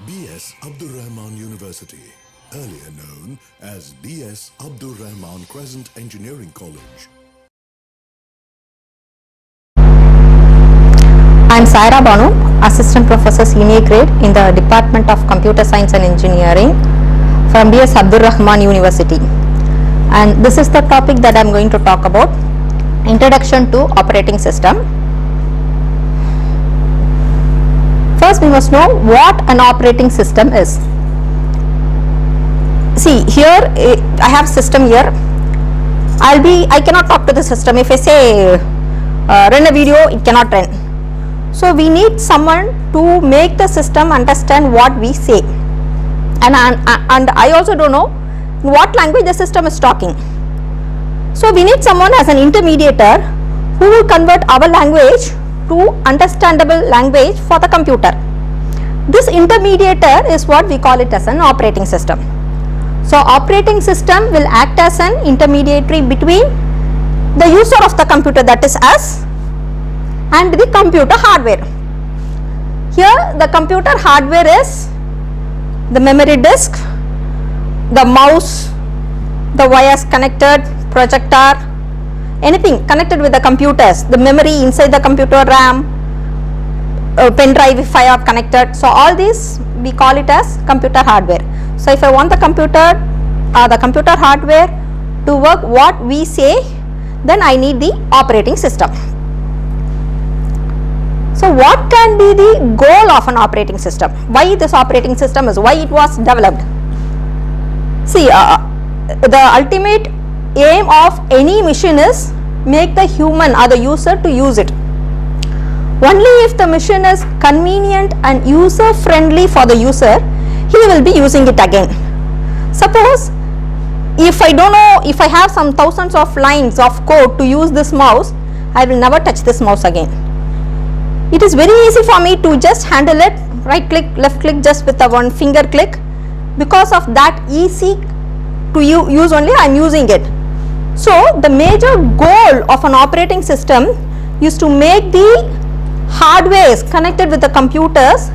B.S.Abdur Rahman University, earlier known as B.S.Abdur Rahman Crescent Engineering College. I am Saira Banu, Assistant Professor Senior Grade in the Department of Computer Science and Engineering from B.S.Abdur Rahman University. And this is the topic that I am going to talk about, Introduction to Operating System. First, we must know what an operating system is. See, here I have system here. I cannot talk to the system. If I say run a video, it cannot run. So we need someone to make the system understand what we say. And I also don't know in what language the system is talking. So we need someone as an intermediator who will convert our language to understandable language for the computer. This intermediator is what we call it as an operating system. So operating system will act as an intermediary between the user of the computer, that is us, and the computer hardware. Here the computer hardware is the memory disk, the mouse, the wires connected, projector, anything connected with the computers, the memory inside the computer, RAM, pen drive if I have connected. So all these we call it as computer hardware. So if I want the computer hardware to work what we say, then I need the operating system. So what can be the goal of an operating system? Why this operating system is, why it was developed? See, the ultimate aim of any machine is make the human or the user to use it. Only if the machine is convenient and user friendly for the user, he will be using it again. Suppose if I don't know, if I have some thousands of lines of code to use this mouse, I will never touch this mouse again. It is very easy for me to just handle it, right click, left click, just with a one finger click. Because of that easy to use only, I am using it. So the major goal of an operating system is to make the hardware connected with the computers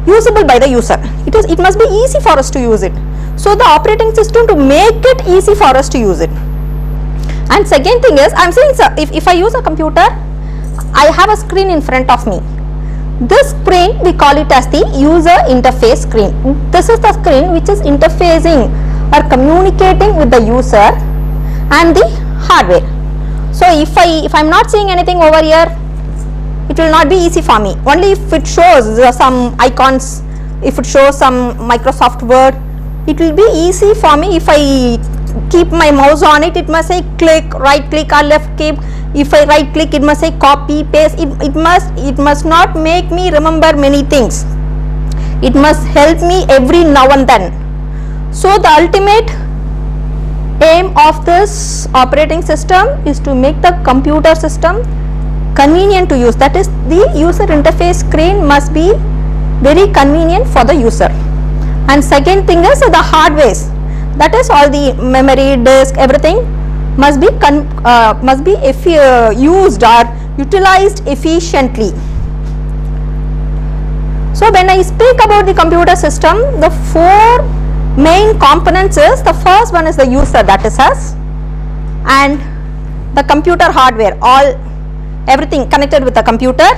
usable by the user. It must be easy for us to use it. So the operating system to make it easy for us to use it. And second thing is, I am saying, sir, if I use a computer, I have a screen in front of me. This screen we call it as the user interface screen. This is the screen which is interfacing or communicating with the user and the hardware. So if I am not seeing anything over here, it will not be easy for me. Only if it shows some icons, if it shows some Microsoft Word, it will be easy for me. If I keep my mouse on it, it must say click, right click or left click. If I right click, it must say copy, paste. It must not make me remember many things. It must help me every now and then. So the ultimate aim of this operating system is to make the computer system convenient to use. That is, the user interface screen must be very convenient for the user. And second thing is the hardware. That is, all the memory, disk, everything must be used or utilized efficiently. So when I speak about the computer system, the four main components is, the first one is the user, that is us, and the computer hardware, everything connected with the computer,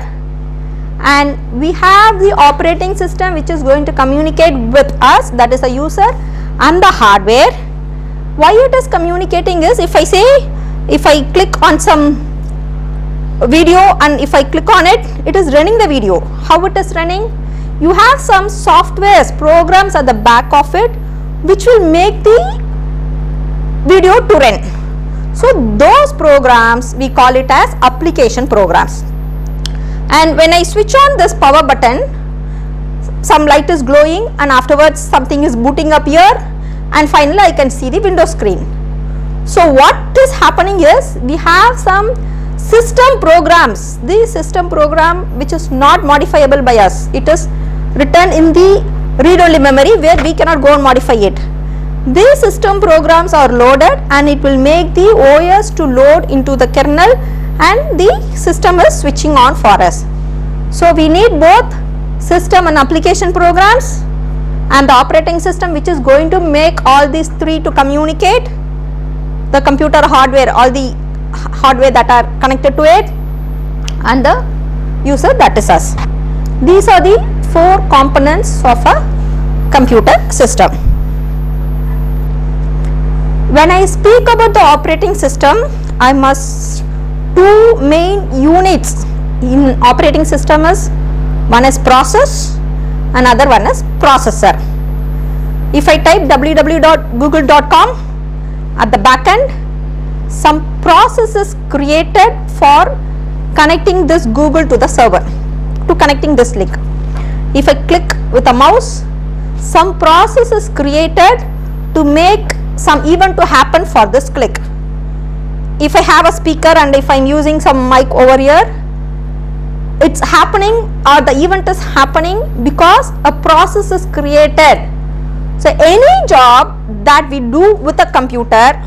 and we have the operating system which is going to communicate with us, that is the user, and the hardware. Why it is communicating is, if I click on some video and if I click on it, it is running the video. How it is running? You have some softwares, programs at the back of it which will make the video to run. So those programs we call it as application programs. And when I switch on this power button, some light is glowing and afterwards something is booting up here, and finally I can see the window screen. So what is happening is, we have some system programs. The system program which is not modifiable by us. It is written in the read-only memory where we cannot go and modify it. These system programs are loaded and it will make the OS to load into the kernel and the system is switching on for us. So we need both system and application programs and the operating system which is going to make all these three to communicate, the computer hardware, all the hardware that are connected to it, and the user, that is us. These are the four components of a computer system. When I speak about the operating system, I must two main units in operating system is, one is process, another one is processor. If I type www.google.com, at the back end some process is created for connecting this Google to the server, to connecting this link. If I click with a mouse, some process is created to make some event to happen for this click. If I have a speaker and if I am using some mic over here, it's happening, or the event is happening because a process is created. So any job that we do with a computer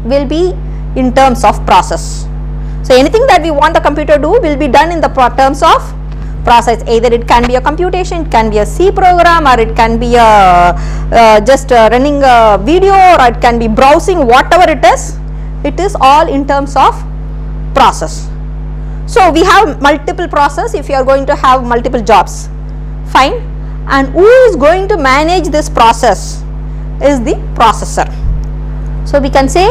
will be in terms of process. So anything that we want the computer to do will be done in the terms of process. Either it can be a computation, it can be a C program, or it can be a just running a video, or it can be browsing, whatever it is all in terms of process. So we have multiple process if you are going to have multiple jobs, fine, and who is going to manage this process is the processor. So we can say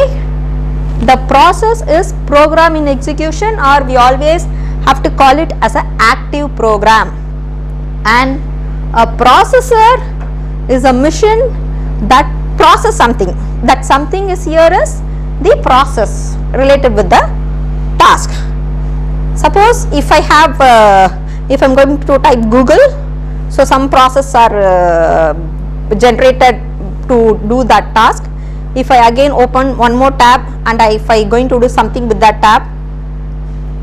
the process is program in execution, or we always have to call it as an active program, and a processor is a machine that process something. That something is here is the process related with the task. Suppose if I have if I am going to type Google, so some process are generated to do that task. If I again open one more tab and if I going to do something with that tab,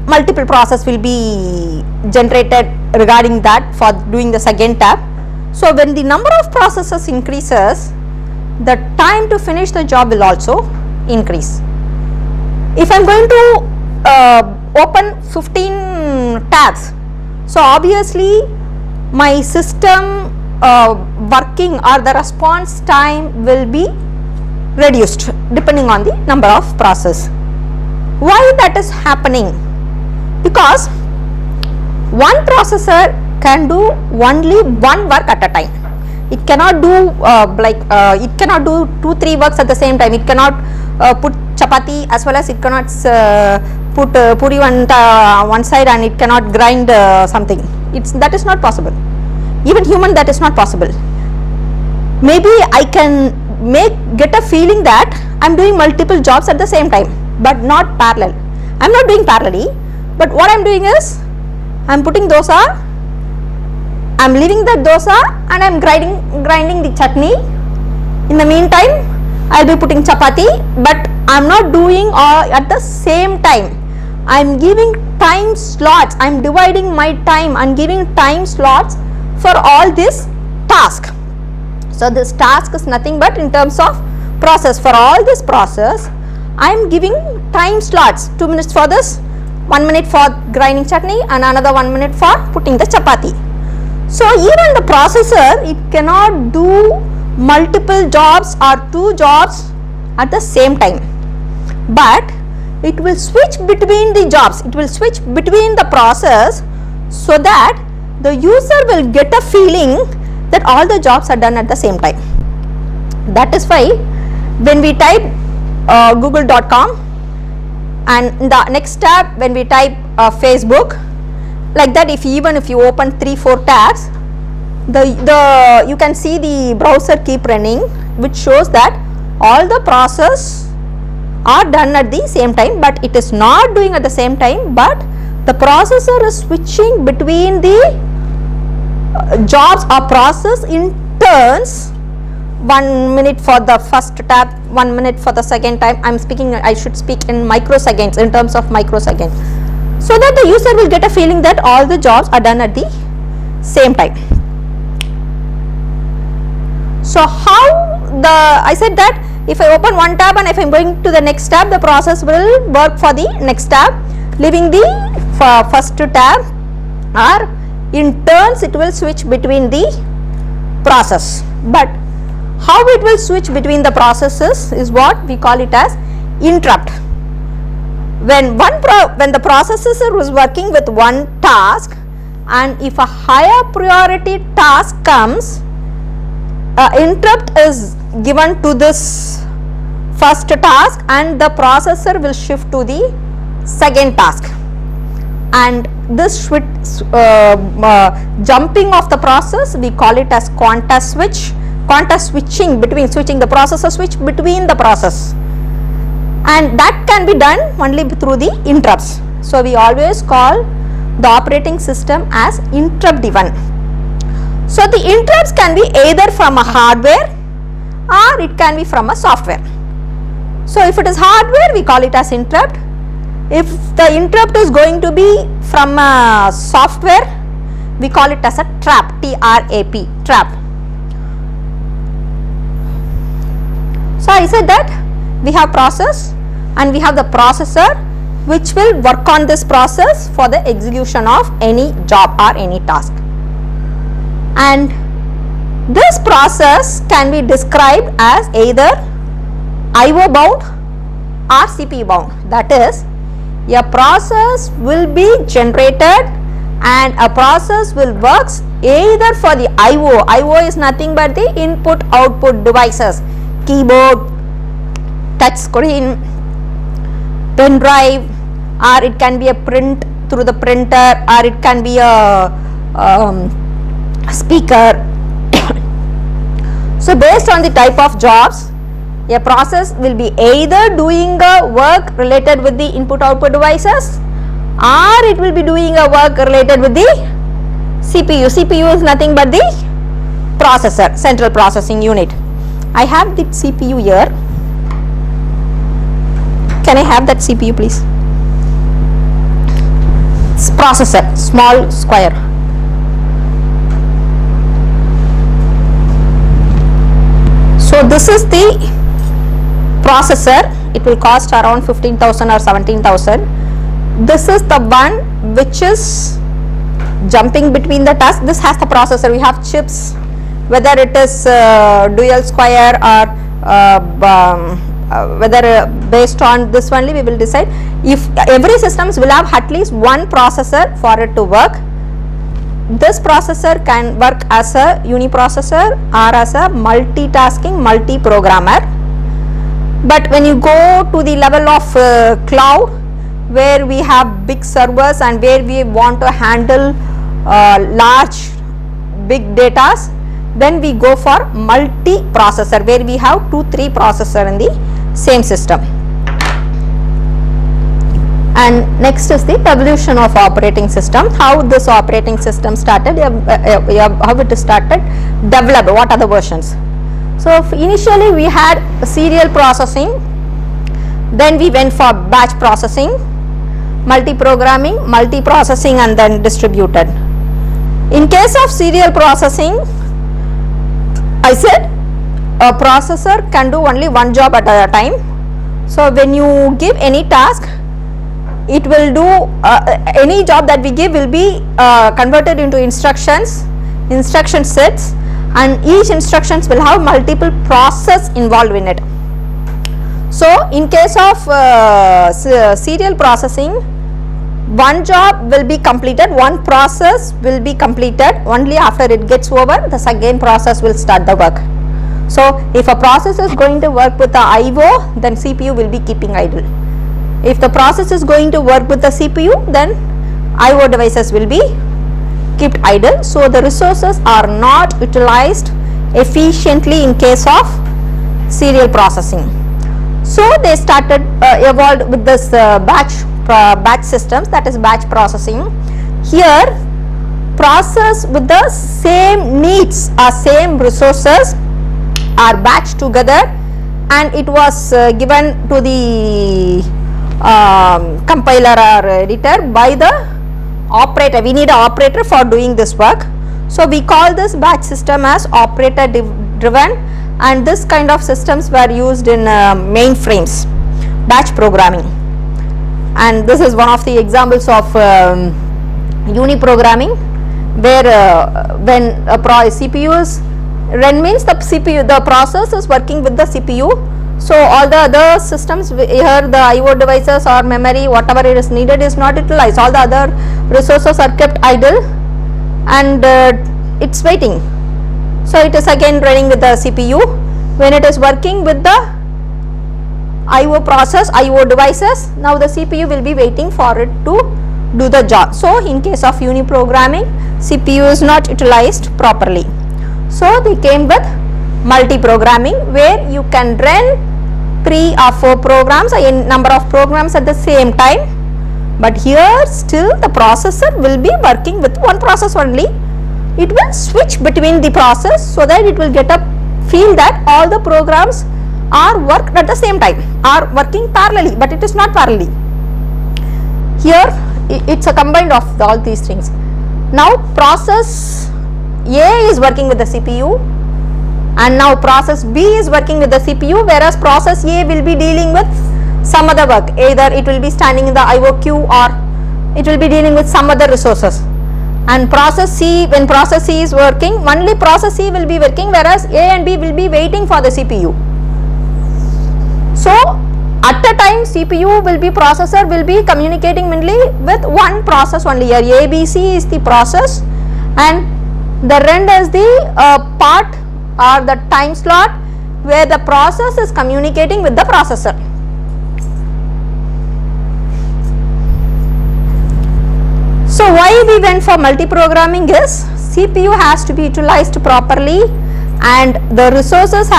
multiple process will be generated regarding that for doing the second tab. So when the number of processes increases, the time to finish the job will also increase. If I am going to open 15 tabs, so obviously my system working or the response time will be reduced depending on the number of process. Why that is happening? Because one processor can do only one work at a time. It cannot do it cannot do 2-3 works at the same time. It cannot put chapati as well as it cannot put puri one side, and it cannot grind something. That is not possible. Even human, that is not possible. Maybe I can get a feeling that I am doing multiple jobs at the same time, but not parallel. I am not doing parallelly, but what I am doing is I am putting dosa, I am leaving the dosa, and I am grinding the chutney. In the meantime, I will be putting chapati, but I am not doing at the same time. I am giving time slots. I am dividing my time and giving time slots for all this task. So this task is nothing but in terms of process. For all this process, I am giving time slots. 2 minutes for this, 1 minute for grinding chutney, and another 1 minute for putting the chapati. So even the processor, it cannot do multiple jobs or 2 jobs at the same time, but it will switch between the jobs. It will switch between the process so that the user will get a feeling that all the jobs are done at the same time. That is why when we type google.com, and in the next tab when we type Facebook, like that, even if you open 3-4 tabs, you can see the browser keep running, which shows that all the process are done at the same time, but it is not doing at the same time, but the processor is switching between the jobs or process in turns. 1 minute for the first tab, 1 minute for the second time. I should speak in microseconds, in terms of microseconds, so that the user will get a feeling that all the jobs are done at the same time. So I said that if I open one tab and if I am going to the next tab, the process will work for the next tab, leaving the first tab, or in turns it will switch between the process. But how it will switch between the processes is what we call it as interrupt. When the processor was working with one task, and if a higher priority task comes, interrupt is given to this first task and the processor will shift to the second task, and this jumping of the process we call it as quanta switching switching the processor switch between the process, and that can be done only through the interrupts. So we always call the operating system as interrupt driven. So the interrupts can be either from a hardware or it can be from a software. So if it is hardware, we call it as interrupt. If the interrupt is going to be from a software, we call it as a trap, T-R-A-P, trap. So I said that we have process and we have the processor which will work on this process for the execution of any job or any task. And this process can be described as either IO bound or CPU bound. That is, a process will be generated and a process will work either for the IO. IO is nothing but the input output devices, keyboard, touch screen, pen drive, or it can be a print through the printer, or it can be a speaker. So based on the type of jobs, a process will be either doing a work related with the input output devices or it will be doing a work related with the CPU. CPU is nothing but the processor, central processing unit. I have the CPU here. Can I have that CPU please? It's processor, small square. So this is the processor. It will cost around 15,000 or 17,000. This is the one which is jumping between the tasks. This has the processor. We have chips, whether it is dual square or whether based on this only we will decide. If every systems will have at least one processor for it to work. This processor can work as a uniprocessor or as a multitasking multi-programmer. But when you go to the level of cloud, where we have big servers and where we want to handle large big datas, then we go for multi-processor, where we have 2-3 processor in the same system. And next is the evolution of operating system. How this operating system started, how it started, developed, what are the versions. So initially we had serial processing, then we went for batch processing, multi-programming, multi-processing, and then distributed. In case of serial processing, I said a processor can do only one job at a time. So when you give any task, it will do any job that we give will be converted into instructions, instruction sets, and each instructions will have multiple process involved in it. So in case of serial processing, one job will be completed, one process will be completed. Only after it gets over, the second process will start the work. So if a process is going to work with the IO, then CPU will be keeping idle. If the process is going to work with the CPU, then IO devices will be kept idle. So the resources are not utilized efficiently in case of serial processing. So they started evolved with this batch systems, that is batch processing. Here process with the same needs or same resources are batched together, and it was given to the compiler or editor by the operator. We need an operator for doing this work. So we call this batch system as operator driven, and this kind of systems were used in mainframes, batch programming. And this is one of the examples of uniprogramming, where when a CPU is Run means the CPU, the process is working with the CPU. So all the other systems here, the IO devices or memory, whatever it is needed is not utilized. All the other resources are kept idle and it's waiting. So it is again running with the CPU. When it is working with the IO process, IO devices, now the CPU will be waiting for it to do the job. So in case of uniprogramming, CPU is not utilized properly. So they came with multi-programming, where you can run 3 or 4 programs, a number of programs at the same time, but here still the processor will be working with one process only. It will switch between the process so that it will get a feel that all the programs are worked at the same time, are working parallelly, but it is not parallelly. Here it's a combined of all these things. Now process A is working with the CPU and now process B is working with the CPU, whereas process A will be dealing with some other work, either it will be standing in the IO queue or it will be dealing with some other resources. And process C, when process C is working, only process C will be working, whereas A and B will be waiting for the CPU. So at a time CPU will be, processor will be communicating mainly with one process only. Here ABC is the process and the rend is the part or the time slot where the process is communicating with the processor. So why we went for multi-programming is CPU has to be utilized properly and the resources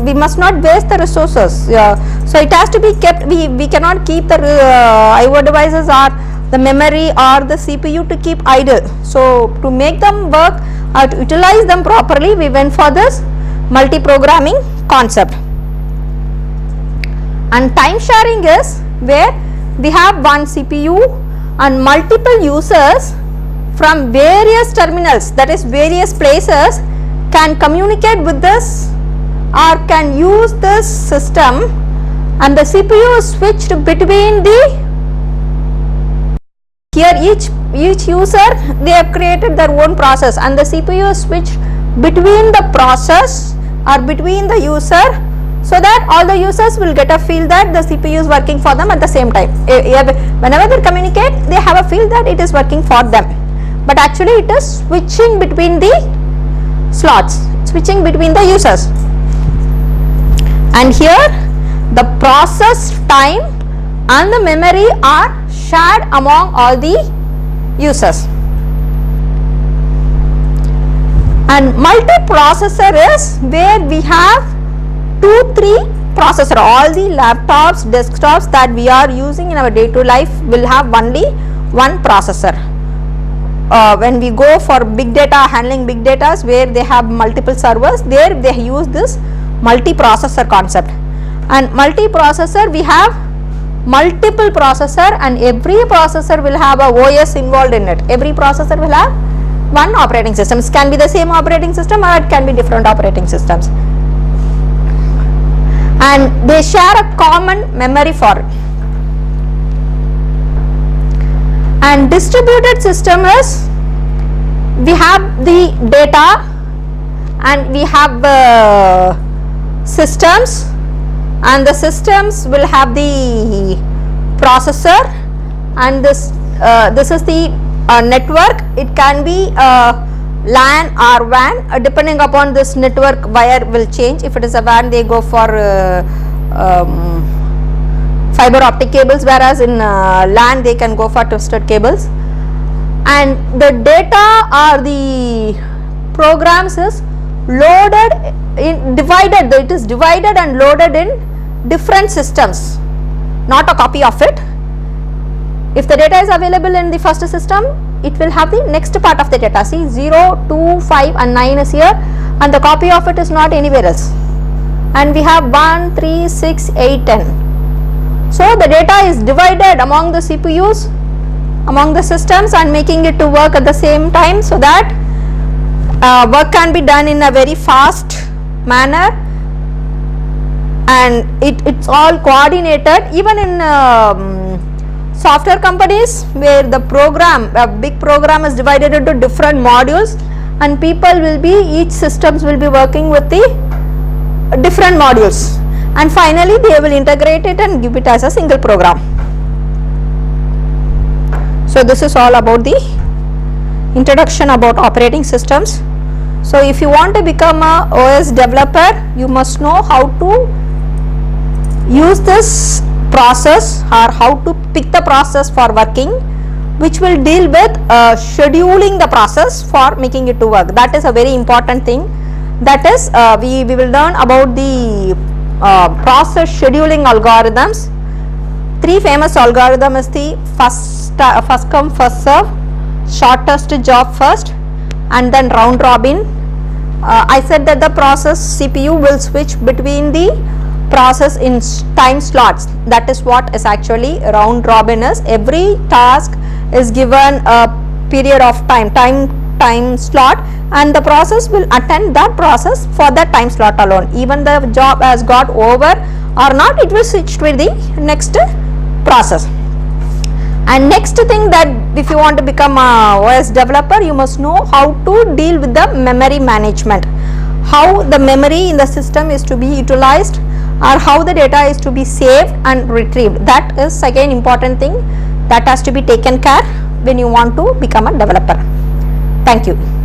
we must not waste the resources. So it has to be kept, we cannot keep the IO devices or the memory or the CPU to keep idle. So to make them work or to utilize them properly, we went for this multi-programming concept. And time sharing is where we have one CPU and multiple users from various terminals, that is various places, can communicate with this or can use this system, and the CPU is switched between the, here each user, they have created their own process and the CPU is switched between the process or between the user, so that all the users will get a feel that the CPU is working for them at the same time. Whenever they communicate, they have a feel that it is working for them, but actually it is switching between the slots, switching between the users. And here the process time and the memory are shared among all the users. And multiprocessor is where we have 2-3 processor. All the laptops, desktops that we are using in our day-to-day life will have only one processor. When we go for big data, handling big data where they have multiple servers, there they use this multiprocessor concept. And multiprocessor, we have multiple processor and every processor will have a OS involved in it. Every processor will have one operating system. It can be the same operating system or it can be different operating systems. And they share a common memory for it. And distributed system is, we have the data and we have systems, and the systems will have the processor, and this is the network. It can be LAN or WAN, depending upon this network wire will change. If it is a WAN, they go for fiber optic cables, whereas in LAN they can go for twisted cables. And the data or the programs is loaded in, divided, it is divided and loaded in different systems, not a copy of it. If the data is available in the first system, it will have the next part of the data. See, 0, 2, 5 and 9 is here, and the copy of it is not anywhere else. And we have 1, 3, 6, 8, 10. So the data is divided among the CPUs, among the systems, and making it to work at the same time, so that work can be done in a very fast manner, and it's all coordinated. Even in software companies where the program, a big program is divided into different modules, and people will be, each systems will be working with the different modules, and finally they will integrate it and give it as a single program. So this is all about the introduction about operating systems. So if you want to become a OS developer, you must know how to use this process or how to pick the process for working, which will deal with scheduling the process for making it to work. That is a very important thing. That is we will learn about the process scheduling algorithms. Three famous algorithm is the first come first serve, shortest job first, and then round robin. I said that the process CPU will switch between the process in time slots. That is what is actually round robin is. Every task is given a period of time slot, and the process will attend that process for that time slot alone. Even the job has got over or not, it will switch to the next process. And next thing, that if you want to become a OS developer, you must know how to deal with the memory management, how the memory in the system is to be utilized, or how the data is to be saved and retrieved. That is again important thing that has to be taken care when you want to become a developer. Thank you.